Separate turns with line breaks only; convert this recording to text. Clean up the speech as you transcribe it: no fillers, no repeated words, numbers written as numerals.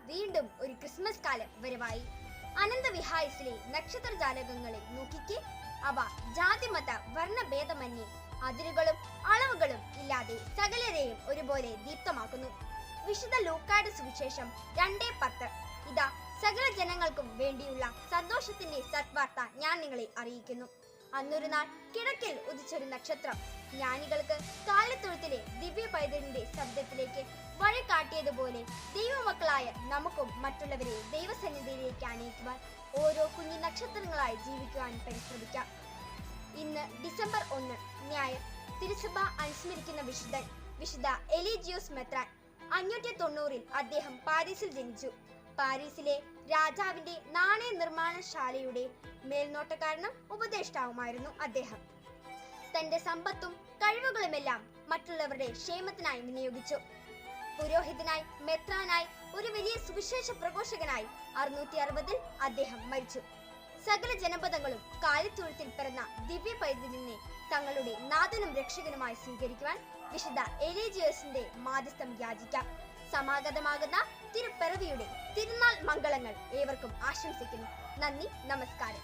വീണ്ടും ഒരു ക്രിസ്മസ് കാലം വരവായി. അനന്തവിഹായസിലെ നക്ഷത്രജാലകങ്ങളെ നോക്കിക്കേ. അവ ജാതിമത വർണ്ണഭേദമന്യേ അതിരുകളും അളവുകളും ഇല്ലാതെ സകലരെയും ഒരുപോലെ ദീപ്തമാക്കുന്നു. വിശുദ്ധ ലൂക്കായുടെ സുവിശേഷം 2:10. ഇതാ സകല ജനങ്ങൾക്കും വേണ്ടിയുള്ള സന്തോഷത്തിന്റെ സത്വാർത്ത ഞാൻ നിങ്ങളെ അറിയിക്കുന്നു. അന്നൊരു നാൾ കിഴക്കിൽ ഉദിച്ചൊരു നക്ഷത്രം ജ്ഞാനികൾക്ക് കാലിത്തൊഴുത്തിലെ ദിവ്യ പൈതലിന്റെ ശബ്ദത്തിലേക്ക് വഴി കാട്ടിയതുപോലെ ദൈവമക്കളായ നമുക്കും മറ്റുള്ളവരെ ദൈവസന്നിധിയിലേക്ക് അണിയിക്കുവാൻ ഓരോ കുഞ്ഞു നക്ഷത്രങ്ങളായി ജീവിക്കുവാൻ പരിശ്രമിക്കാം. ഇന്ന് ഡിസംബർ 1 ഞായർ. തിരുസഭ അനുസ്മരിക്കുന്ന വിശുദ്ധ എലിജിയോസ് മെത്രാൻ. 590-ൽ അദ്ദേഹം പാരീസിൽ ജനിച്ചു. പാരീസിലെ രാജാവിന്റെ നാണയ നിർമ്മാണശാലയുടെ മേൽനോട്ടക്കാരനും ഉപദേഷ്ടാവുമായിരുന്നു അദ്ദേഹം. തന്റെ സമ്പത്തും കഴിവുകളുമെല്ലാം മറ്റുള്ളവരുടെ ക്ഷേമത്തിനായി വിനിയോഗിച്ചു. പുരോഹിതനായി, മെത്രാനായി, ഒരു വലിയ സുവിശേഷ പ്രഘോഷകനായി 660-ൽ അദ്ദേഹം മരിച്ചു. സകല ജനപദങ്ങളും കാലിത്തൊഴുത്തിൽ പിറന്ന ദിവ്യ പൈതലിനെ തങ്ങളുടെ നാഥനും രക്ഷകനുമായി സ്വീകരിക്കുവാൻ വിശുദ്ധ എലിജിയോസിന്റെ മാധ്യസ്ഥം യാചിക്കാം. സമാഗതമാകുന്ന തിരുപ്പിറവിയുടെ തിരുനാൾ മംഗളങ്ങൾ ഏവർക്കും ആശംസിക്കുന്നു. നന്ദി, നമസ്കാരം.